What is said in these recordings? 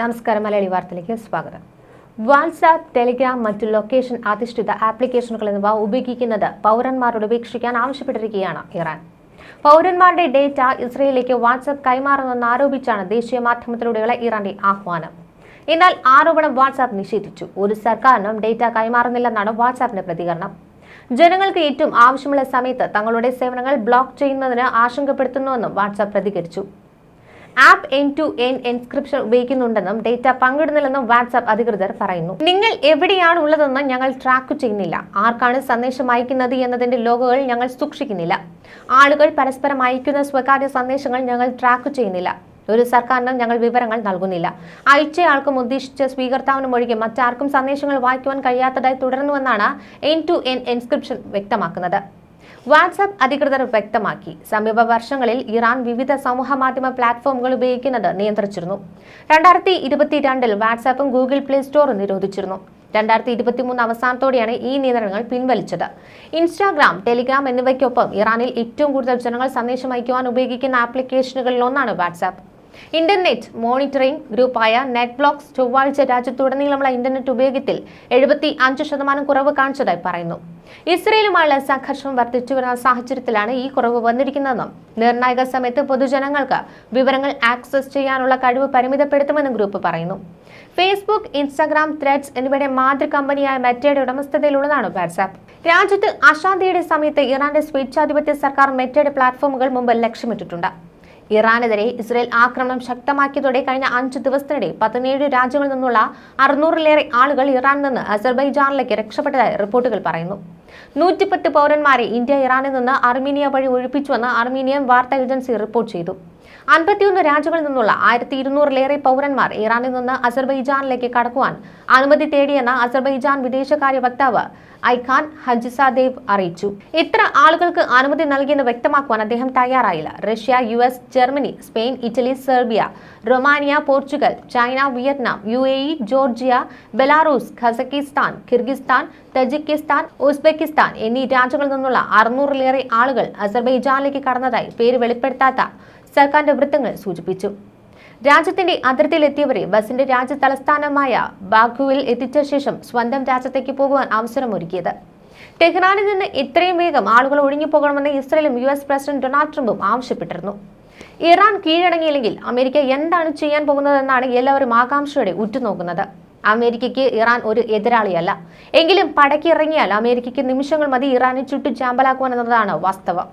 നമസ്കാരം. മലയാളി വാർത്തയിലേക്ക് സ്വാഗതം. വാട്സാപ്പ്, ടെലിഗ്രാം, മറ്റു ലൊക്കേഷൻ അധിഷ്ഠിത ആപ്ലിക്കേഷനുകൾ എന്നിവ ഉപയോഗിക്കുന്നത് പൗരന്മാരോട് ഉപേക്ഷിക്കാൻ ആവശ്യപ്പെട്ടിരിക്കുകയാണ് ഇറാൻ. പൗരന്മാരുടെ ഡേറ്റ ഇസ്രയേലിലേക്ക് വാട്സാപ്പ് കൈമാറുമെന്ന് ആരോപിച്ചാണ് ദേശീയ മാധ്യമത്തിലൂടെയുള്ള ഇറാന്റെ ആഹ്വാനം. എന്നാൽ ആരോപണം വാട്സാപ്പ് നിഷേധിച്ചു. ഒരു സർക്കാരിനും ഡേറ്റ കൈമാറുന്നില്ലെന്നാണ് വാട്സാപ്പിന്റെ പ്രതികരണം. ജനങ്ങൾക്ക് ഏറ്റവും ആവശ്യമുള്ള സമയത്ത് തങ്ങളുടെ സേവനങ്ങൾ ബ്ലോക്ക് ചെയ്യുന്നതിന് ആശങ്കപ്പെടുത്തുന്നുവെന്നും വാട്സാപ്പ് പ്രതികരിച്ചു. ആപ്പ് എൻഡ്-ടു-എൻഡ് എൻക്രിപ്ഷൻ ഉപയോഗിക്കുന്നുണ്ടെന്നും ഡേറ്റ പങ്കിടുന്നില്ലെന്നും വാട്സാപ്പ് അധികൃതർ പറയുന്നു. നിങ്ങൾ എവിടെയാണ് ഉള്ളതെന്ന് ഞങ്ങൾ ട്രാക്ക് ചെയ്യുന്നില്ല. ആർക്കാണ് സന്ദേശം അയക്കുന്നത് എന്നതിന്റെ ലോഗുകൾ ഞങ്ങൾ സൂക്ഷിക്കുന്നില്ല. ആളുകൾ പരസ്പരം അയക്കുന്ന സ്വകാര്യ സന്ദേശങ്ങൾ ഞങ്ങൾ ട്രാക്ക് ചെയ്യുന്നില്ല. ഒരു സർക്കാരിനും ഞങ്ങൾ വിവരങ്ങൾ നൽകുന്നില്ല. അയച്ചയാൾക്കും ഉദ്ദേശിച്ച സ്വീകർത്താവിനും ഒഴികെ മറ്റാർക്കും സന്ദേശങ്ങൾ വായിക്കുവാൻ കഴിയാത്തതായി തുടരുന്നുവെന്നാണ് എൻഡ്-ടു-എൻഡ് എൻക്രിപ്ഷൻ വ്യക്തമാക്കുന്നത്. വാട്സാപ്പ് അധികൃതർ വ്യക്തമാക്കി. സമീപ വർഷങ്ങളിൽ ഇറാൻ വിവിധ സമൂഹ മാധ്യമ പ്ലാറ്റ്ഫോമുകൾ ഉപയോഗിക്കുന്നത് നിയന്ത്രിച്ചിരുന്നു. 2022 വാട്സാപ്പും ഗൂഗിൾ പ്ലേ സ്റ്റോറും നിരോധിച്ചിരുന്നു. 2023 അവസാനത്തോടെയാണ് ഈ നിയന്ത്രണങ്ങൾ പിൻവലിച്ചത്. ഇൻസ്റ്റാഗ്രാം, ടെലിഗ്രാം എന്നിവയ്ക്കൊപ്പം ഇറാനിൽ ഏറ്റവും കൂടുതൽ ജനങ്ങൾ സന്ദേശം അയക്കുവാൻ ഉപയോഗിക്കുന്ന ആപ്ലിക്കേഷനുകളിൽ ഒന്നാണ് വാട്സാപ്പ്. ഇന്റർനെറ്റ് മോണിറ്ററിംഗ് ഗ്രൂപ്പായ നെറ്റ്ബ്ലോക്സ് ചൊവ്വാഴ്ച രാജ്യത്തുടനീളമുള്ള ഇന്റർനെറ്റ് ഉപയോഗത്തിൽ 75% കുറവ് കാണിച്ചതായി പറയുന്നു. ഇസ്രയേലുമായുള്ള സംഘർഷം വർദ്ധിച്ചു വരുന്ന സാഹചര്യത്തിലാണ് ഈ കുറവ് വന്നിരിക്കുന്നതെന്നും നിർണായക സമയത്ത് പൊതുജനങ്ങൾക്ക് വിവരങ്ങൾ ആക്സസ് ചെയ്യാനുള്ള കഴിവ് പരിമിതപ്പെടുത്തുമെന്നും ഗ്രൂപ്പ് പറയുന്നു. ഫേസ്ബുക്ക്, ഇൻസ്റ്റാഗ്രാം, ത്രെഡ്സ് എന്നിവയുടെ മാതൃ കമ്പനിയായ മെറ്റയുടെ ഉടമസ്ഥതയിലുള്ളതാണ് വാട്സാപ്പ്. രാജ്യത്ത് അശാന്തിയുടെ സമയത്ത് ഇറാന്റെ സ്വേച്ഛാധിപത്യ സർക്കാർ മെറ്റയുടെ പ്ലാറ്റ്ഫോമുകൾ മുമ്പ് ലക്ഷ്യമിട്ടിട്ടുണ്ട്. ഇറാനെതിരെ ഇസ്രയേൽ ആക്രമണം ശക്തമാക്കിയതോടെ കഴിഞ്ഞ 5 ദിവസത്തിനിടെ 17 രാജ്യങ്ങളിൽ നിന്നുള്ള 600-ലേറെ ആളുകൾ ഇറാനിൽ നിന്ന് അസർബൈജാനിലേക്ക് രക്ഷപ്പെട്ടതായി റിപ്പോർട്ടുകൾ പറയുന്നു. 110 പൗരന്മാരെ ഇന്ത്യ ഇറാനിൽ നിന്ന് അർമീനിയ വഴി ഒഴിപ്പിച്ചുവെന്ന് അർമീനിയൻ വാർത്താ ഏജൻസി റിപ്പോർട്ട് ചെയ്തു. 51 രാജ്യങ്ങളിൽ നിന്നുള്ള 1200-ലേറെ പൗരന്മാർ ഇറാനിൽ നിന്ന് അസർബൈജാനിലേക്ക് കടക്കുവാൻ അനുമതി തേടിയെന്ന് അസർബൈജാൻ വിദേശകാര്യ വക്താവ് ഐഖാൻ ഹജിസാദേവ് അറിയിച്ചു. ഇത്ര ആളുകൾക്ക് അനുമതി നൽകിയെന്ന് വ്യക്തമാക്കുവാൻ അദ്ദേഹം തയ്യാറായില്ല. Russia, US, Germany, Spain, Italy, Serbia, Romania, Portugal, China, Vietnam, UAE, Georgia, Belarus, Kazakhstan, Kyrgyzstan, Tajikistan, Uzbekistan എന്നീ രാജ്യങ്ങളിൽ നിന്നുള്ള 600-ലേറെ ആളുകൾ അസർബൈജാനിലേക്ക് കടന്നതായി പേര് വെളിപ്പെടുത്താത്ത സർക്കാരിന്റെ വൃത്തങ്ങൾ സൂചിപ്പിച്ചു. രാജ്യത്തിന്റെ അതിർത്തിയിലെത്തിയവരെ ബസിന്റെ രാജ്യ തലസ്ഥാനമായ ബാക്കുവിൽ എത്തിച്ച ശേഷം സ്വന്തം രാജ്യത്തേക്ക് പോകുവാൻ അവസരമൊരുക്കിയത്. ടെഹ്റാനിൽ നിന്ന് എത്രയും വേഗം ആളുകൾ ഒഴിഞ്ഞുപോകണമെന്ന് ഇസ്രയേലും US പ്രസിഡന്റ് ഡൊണാൾഡ് ട്രംപും ആവശ്യപ്പെട്ടിരുന്നു. ഇറാൻ കീഴടങ്ങിയില്ലെങ്കിൽ അമേരിക്ക എന്താണ് ചെയ്യാൻ പോകുന്നതെന്നാണ് എല്ലാവരും ആകാംക്ഷയോടെ ഉറ്റുനോക്കുന്നത്. അമേരിക്കയ്ക്ക് ഇറാൻ ഒരു എതിരാളിയല്ല. എങ്കിലും പടക്കിറങ്ങിയാൽ അമേരിക്കയ്ക്ക് നിമിഷങ്ങൾ മതി ഇറാനെ ചുട്ടു ചാമ്പലാക്കുവാൻ എന്നതാണ് വാസ്തവം.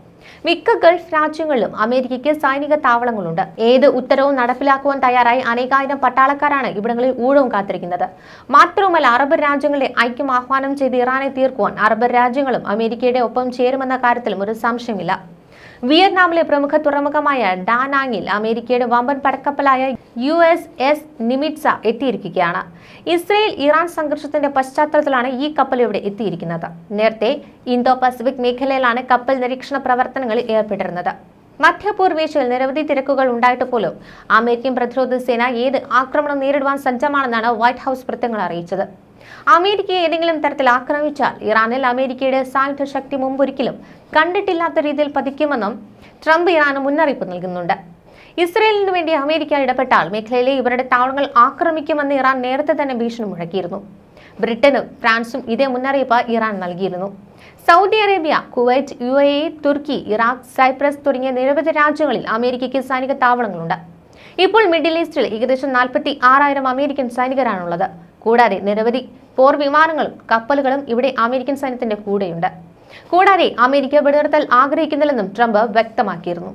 മിക്ക ഗൾഫ് രാജ്യങ്ങളിലും അമേരിക്കയ്ക്ക് സൈനിക താവളങ്ങളുണ്ട്. ഏത് ഉത്തരവും നടപ്പിലാക്കുവാൻ തയ്യാറായി അനേകായിരം പട്ടാളക്കാരാണ് ഇവിടങ്ങളിൽ ഊഴവും കാത്തിരിക്കുന്നത്. മാത്രവുമല്ല, അറബ് രാജ്യങ്ങളുടെ ഐക്യം ആഹ്വാനം ചെയ്ത് ഇറാനെ തീർക്കുവാൻ അറബ് രാജ്യങ്ങളും അമേരിക്കയുടെ ഒപ്പം ചേരുമെന്ന കാര്യത്തിലും ഒരു സംശയമില്ല. വിയറ്റ്നാമിലെ പ്രമുഖ തുറമുഖമായ ഡാനാങ്ങിൽ അമേരിക്കയുടെ വമ്പൻ പടക്കപ്പലായ USS നിമിറ്റ്സ എത്തിയിരിക്കുകയാണ്. ഇസ്രയേൽ ഇറാൻ സംഘർഷത്തിന്റെ പശ്ചാത്തലത്തിലാണ് ഈ കപ്പൽ ഇവിടെ എത്തിയിരിക്കുന്നത്. നേരത്തെ ഇന്തോ പസഫിക് മേഖലയിലാണ് കപ്പൽ നിരീക്ഷണ പ്രവർത്തനങ്ങളിൽ ഏർപ്പെട്ടിരുന്നത്. മധ്യപൂർവേഷ്യയിൽ നിരവധി തിരക്കുകൾ ഉണ്ടായിട്ട് പോലും അമേരിക്കൻ പ്രതിരോധ സേന ഏത് ആക്രമണം നേരിടുവാൻ സജ്ജമാണെന്നാണ് വൈറ്റ് ഹൌസ് വൃത്തങ്ങൾ അറിയിച്ചത്. അമേരിക്കയെ ഏതെങ്കിലും തരത്തിൽ ആക്രമിച്ചാൽ ഇറാനിൽ അമേരിക്കയുടെ സായുധ ശക്തി മുമ്പൊരിക്കലും കണ്ടിട്ടില്ലാത്ത രീതിയിൽ പതിക്കുമെന്നും ട്രംപ് ഇറാന് മുന്നറിയിപ്പ് നൽകുന്നുണ്ട്. ഇസ്രയേലിനു വേണ്ടി അമേരിക്ക ഇടപെട്ടാൽ മേഖലയിലെ ഇവരുടെ താവളങ്ങൾ ആക്രമിക്കുമെന്ന് ഇറാൻ നേരത്തെ തന്നെ ഭീഷണി മുഴക്കിയിരുന്നു. ബ്രിട്ടനും ഫ്രാൻസും ഇതേ മുന്നറിയിപ്പ് ഇറാൻ നൽകിയിരുന്നു. സൗദി അറേബ്യ, കുവൈറ്റ്, UAE, തുർക്കി, ഇറാഖ്, സൈപ്രസ് തുടങ്ങിയ നിരവധി രാജ്യങ്ങളിൽ അമേരിക്കയ്ക്ക് സൈനിക താവളങ്ങളുണ്ട്. ഇപ്പോൾ മിഡിൽ ഈസ്റ്റിൽ ഏകദേശം 46,000 അമേരിക്കൻ സൈനികരാണുള്ളത്. കൂടാതെ നിരവധി പോർ വിമാനങ്ങളും കപ്പലുകളും ഇവിടെ അമേരിക്കൻ സൈന്യത്തിന്റെ കൂടെയുണ്ട്. കൂടാതെ അമേരിക്ക വെടിനിർത്തൽ ആഗ്രഹിക്കുന്നില്ലെന്നും ട്രംപ് വ്യക്തമാക്കിയിരുന്നു.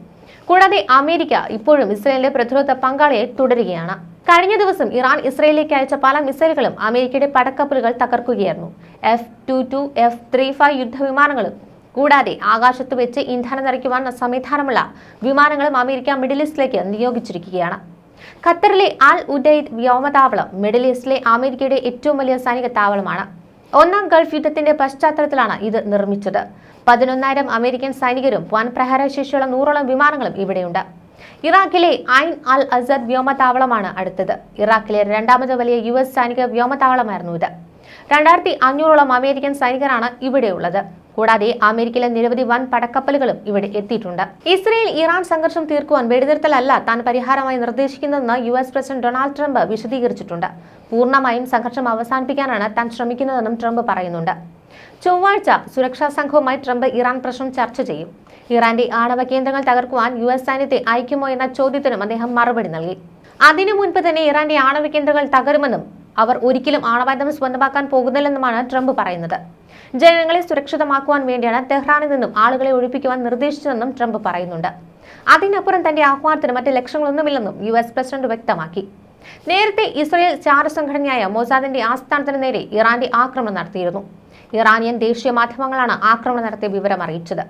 കൂടാതെ അമേരിക്ക ഇപ്പോഴും ഇസ്രയേലിന്റെ പ്രതിരോധ പങ്കാളിയെ തുടരുകയാണ്. കഴിഞ്ഞ ദിവസം ഇറാൻ ഇസ്രയേലിലേക്ക് അയച്ച പല മിസൈലുകളും അമേരിക്കയുടെ പടക്കപ്പലുകൾ തകർക്കുകയായിരുന്നു. F-22, F-35 യുദ്ധവിമാനങ്ങളും കൂടാതെ ആകാശത്ത് വെച്ച് ഇന്ധനം നിറയ്ക്കുവാൻ സംവിധാനമുള്ള വിമാനങ്ങളും അമേരിക്ക മിഡിൽ ഈസ്റ്റിലേക്ക് നിയോഗിച്ചിരിക്കുകയാണ്. ഖത്തറിലെ അൽ ഉദൈദ് വ്യോമതാവളം മിഡിൽ ഈസ്റ്റിലെ അമേരിക്കയുടെ ഏറ്റവും വലിയ സൈനിക താവളമാണ്. ഒന്നാം ഗൾഫ് യുദ്ധത്തിന്റെ പശ്ചാത്തലത്തിലാണ് ഇത് നിർമ്മിച്ചത്. 11,000 അമേരിക്കൻ സൈനികരും വൻ പ്രഹരശേഷിയുള്ള 100ഓളം വിമാനങ്ങളും ഇവിടെയുണ്ട്. ഇറാഖിലെ ഐൻ അൽ അസദ് വ്യോമതാവളമാണ് അടുത്തത്. ഇറാഖിലെ രണ്ടാമത് വലിയ US സൈനിക വ്യോമതാവളമായിരുന്നു ഇത്. 2,500ഓളം അമേരിക്കൻ സൈനികരാണ് ഇവിടെയുള്ളത്. കൂടാതെ അമേരിക്കയിലെ നിരവധി വൻ പടക്കപ്പലുകളും ഇവിടെ എത്തിയിട്ടുണ്ട്. ഇസ്രയേൽ ഇറാൻ സംഘർഷം തീർക്കുവാൻ വെടിനിർത്തലല്ല താൻ പരിഹാരമായി നിർദ്ദേശിക്കുന്നതെന്ന് US പ്രസിഡന്റ് ഡൊണാൾഡ് ട്രംപ് വിശദീകരിച്ചിട്ടുണ്ട്. പൂർണ്ണമായും സംഘർഷം അവസാനിപ്പിക്കാനാണ് താൻ ശ്രമിക്കുന്നതെന്നും ട്രംപ് പറയുന്നുണ്ട്. ചൊവ്വാഴ്ച സുരക്ഷാ സംഘവുമായി ട്രംപ് ഇറാൻ പ്രശ്നം ചർച്ച ചെയ്യും. ഇറാന്റെ ആണവ കേന്ദ്രങ്ങൾ തകർക്കുവാൻ US സൈന്യത്തെ അയക്കുമോ എന്ന ചോദ്യത്തിനും അദ്ദേഹം മറുപടി നൽകി. അതിനു മുൻപ് തന്നെ ഇറാന്റെ ആണവ കേന്ദ്രങ്ങൾ തകരുമെന്നും അവർ ഒരിക്കലും ആണവായുധം സ്വന്തമാക്കാൻ പോകുന്നില്ലെന്നുമാണ് ട്രംപ് പറയുന്നത്. ജനങ്ങളെ സുരക്ഷിതമാക്കുവാൻ വേണ്ടിയാണ് തെഹ്റാനിൽ നിന്നും ആളുകളെ ഒഴിപ്പിക്കുവാൻ നിർദ്ദേശിച്ചതെന്നും ട്രംപ് പറയുന്നുണ്ട്. അതിനപ്പുറം തന്റെ ആഹ്വാനത്തിന് മറ്റ് ലക്ഷ്യങ്ങളൊന്നുമില്ലെന്നും US പ്രസിഡന്റ് വ്യക്തമാക്കി. നേരത്തെ ഇസ്രയേൽ ചാരസംഘടനയായ മൊസാദിന്റെ ആസ്ഥാനത്തിന് നേരെ ഇറാന്റെ ആക്രമണം നടത്തിയിരുന്നു. ഇറാനിയൻ ദേശീയ മാധ്യമങ്ങളാണ് ആക്രമണം നടത്തിയ വിവരം അറിയിച്ചത്.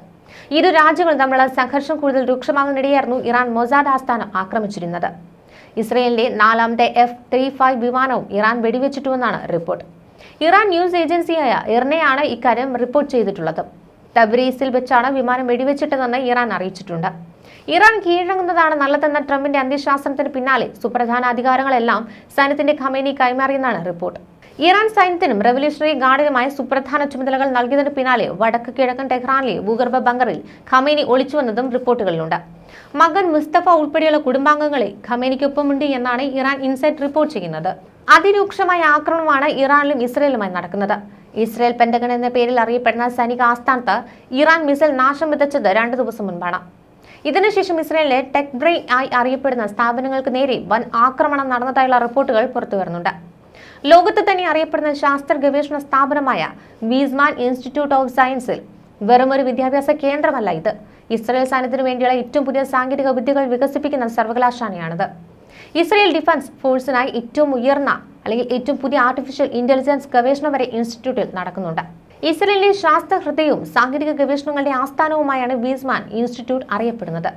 ഇരു രാജ്യങ്ങളും തമ്മിലുള്ള സംഘർഷം കൂടുതൽ രൂക്ഷമാകുന്നിടെയായിരുന്നു ഇറാൻ മൊസാദ് ആസ്ഥാനം ആക്രമിച്ചിരുന്നത്. ഇസ്രയേലിന്റെ 4ാമത്തെ F-35 വിമാനവും ഇറാൻ വെടിവെച്ചിട്ടുവെന്നാണ് റിപ്പോർട്ട്. ഇറാൻ ന്യൂസ് ഏജൻസിയായ ഇർനയാണ് ഇക്കാര്യം റിപ്പോർട്ട് ചെയ്തിട്ടുള്ളത്. തബ്രീസിൽ വെച്ചാണ് വിമാനം വെടിവെച്ചിട്ടതെന്ന് ഇറാൻ അറിയിച്ചിട്ടുണ്ട്. ഇറാൻ കീഴടങ്ങുന്നതാണ് നല്ലതെന്ന ട്രംപിന്റെ അന്ത്യശാസനത്തിന് പിന്നാലെ സുപ്രധാന അധികാരങ്ങളെല്ലാം സൈന്യത്തിന്റെ ഖമേനി കൈമാറിയെന്നാണ് റിപ്പോർട്ട്. ഇറാൻ സൈന്യത്തിനും റവല്യൂഷണറി ഗാർഡിനുമായി സുപ്രധാന ചുമതലകൾ നൽകിയതിന് പിന്നാലെ വടക്ക് കിഴക്കൻ ടെഹ്റാനിലെ ഭൂഗർഭ ബങ്കറിൽ ഖമേനി ഒളിച്ചുവന്നതും റിപ്പോർട്ടുകളിലുണ്ട്. മകൻ മുസ്തഫ ഉൾപ്പെടെയുള്ള കുടുംബാംഗങ്ങളെ ഖമേനിക്കൊപ്പമുണ്ട് എന്നാണ് ഇറാൻ ഇൻസൈറ്റ് റിപ്പോർട്ട് ചെയ്യുന്നത്. അതിരൂക്ഷമായ ആക്രമണമാണ് ഇറാനിലും ഇസ്രയേലുമായി നടക്കുന്നത്. ഇസ്രയേൽ പെന്റഗൺ എന്ന പേരിൽ അറിയപ്പെടുന്ന സൈനിക ആസ്ഥാനത്ത് ഇറാൻ മിസൈൽ നാശം വിതച്ചത് 2 ദിവസം മുൻപാണ്. ഇതിനുശേഷം ഇസ്രയേലിലെ ടെക് ബ്രെയിൻ ആയി അറിയപ്പെടുന്ന സ്ഥാപനങ്ങൾക്ക് നേരെ വൻ ആക്രമണം നടന്നതായുള്ള റിപ്പോർട്ടുകൾ പുറത്തുവരുന്നുണ്ട്. ലോകത്ത് തന്നെ അറിയപ്പെടുന്ന ശാസ്ത്ര ഗവേഷണ സ്ഥാപനമായ വീസ്മാൻ ഇൻസ്റ്റിറ്റ്യൂട്ട് ഓഫ് സയൻസിൽ വെറുമൊരു വിദ്യാഭ്യാസ കേന്ദ്രമല്ല ഇത്. ഇസ്രയേൽ സൈന്യത്തിനു വേണ്ടിയുള്ള ഏറ്റവും പുതിയ സാങ്കേതിക വിദ്യകൾ വികസിപ്പിക്കുന്ന സർവകലാശാലയാണിത്. ഇസ്രയേൽ ഡിഫൻസ് ഫോഴ്സിനായി ഏറ്റവും പുതിയ ആർട്ടിഫിഷ്യൽ ഇന്റലിജൻസ് ഗവേഷണം വരെ ഇൻസ്റ്റിറ്റ്യൂട്ടിൽ നടക്കുന്നുണ്ട്. ഇസ്രയേലിലെ ശാസ്ത്ര ഹൃദയവും സാങ്കേതിക ഗവേഷണങ്ങളുടെ ആസ്ഥാനവുമായാണ് വീസ്മാൻ ഇൻസ്റ്റിറ്റ്യൂട്ട് അറിയപ്പെടുന്നത്.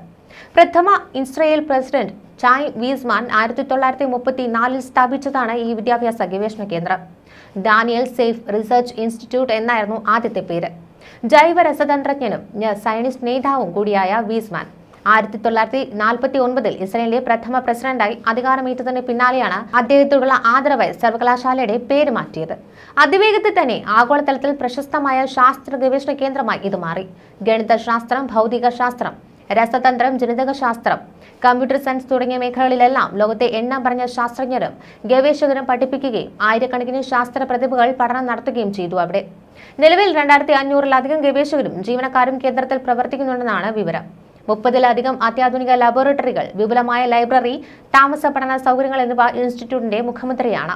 പ്രഥമ ഇസ്രയേൽ പ്രസിഡന്റ് ചായ് വീസ്മാൻ 1934 സ്ഥാപിച്ചതാണ് ഈ വിദ്യാഭ്യാസ ഗവേഷണ കേന്ദ്രം. ഡാനിയൽ സേഫ് റിസർച്ച് ഇൻസ്റ്റിറ്റ്യൂട്ട് എന്നായിരുന്നു ആദ്യത്തെ പേര്. ജൈവ രസതന്ത്രജ്ഞനും സയനിസ്റ്റ് നേതാവും കൂടിയായ വീസ്മാൻ 1949 ഇസ്രയേലിലെ പ്രഥമ പ്രസിഡന്റായി അധികാരമേറ്റതിന് പിന്നാലെയാണ് അദ്ദേഹത്തോടുള്ള ആദരവായി സർവകലാശാലയുടെ പേര് മാറ്റിയത്. അതിവേഗത്തിൽ തന്നെ ആഗോളതലത്തിൽ പ്രശസ്തമായ ശാസ്ത്ര ഗവേഷണ കേന്ദ്രമായി ഇത് മാറി. ഗണിതശാസ്ത്രം, ഭൗതിക ശാസ്ത്രം, രസതന്ത്രം, ജനിതക ശാസ്ത്രം, കമ്പ്യൂട്ടർ സയൻസ് തുടങ്ങിയ മേഖലകളിലെല്ലാം ലോകത്തെ എണ്ണം പറഞ്ഞ ശാസ്ത്രജ്ഞരും ഗവേഷകരും പഠിപ്പിക്കുകയും ആയിരക്കണക്കിന് ശാസ്ത്ര പ്രതിഭകൾ പഠനം നടത്തുകയും ചെയ്തു അവിടെ. നിലവിൽ 2500-ലധികം ഗവേഷകരും ജീവനക്കാരും കേന്ദ്രത്തിൽ പ്രവർത്തിക്കുന്നുണ്ടെന്നാണ് വിവരം. 30-ലധികം അത്യാധുനിക ലബോറട്ടറികൾ, വിപുലമായ ലൈബ്രറി, താമസ പഠന സൗകര്യങ്ങൾ എന്നിവ ഇൻസ്റ്റിറ്റ്യൂട്ടിന്റെ മുഖമുദ്രയാണ്.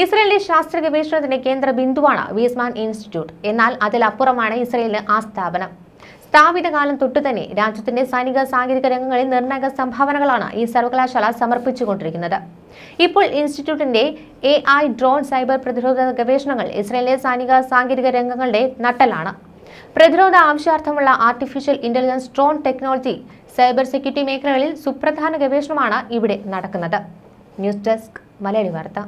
ഇസ്രയേലിലെ ശാസ്ത്ര ഗവേഷണത്തിന്റെ കേന്ദ്ര ബിന്ദുവാണ് വീസ്മാൻ ഇൻസ്റ്റിറ്റ്യൂട്ട്. എന്നാൽ അതിലപ്പുറമാണ് ഇസ്രയേലിന് ആ സ്ഥാപനം. സ്ഥാപിത കാലം തൊട്ടു തന്നെ രാജ്യത്തിന്റെ സൈനിക സാങ്കേതിക രംഗങ്ങളിൽ നിർണായക സംഭാവനകളാണ് ഈ സർവകലാശാല സമർപ്പിച്ചുകൊണ്ടിരിക്കുന്നത്. ഇപ്പോൾ ഇൻസ്റ്റിറ്റ്യൂട്ടിന്റെ AI, ഡ്രോൺ, സൈബർ പ്രതിരോധ ഗവേഷണങ്ങൾ ഇസ്രയേലിലെ സൈനിക സാങ്കേതിക രംഗങ്ങളുടെ നട്ടെല്ലാണ്. പ്രതിരോധ ആവശ്യാർത്ഥമുള്ള artificial intelligence, drone technology, cyber security മേഖലകളിൽ സുപ്രധാന ഗവേഷണമാണ് ഇവിടെ നടക്കുന്നത്. ന്യൂസ് ഡെസ്ക് മലയാളി വാർത്ത.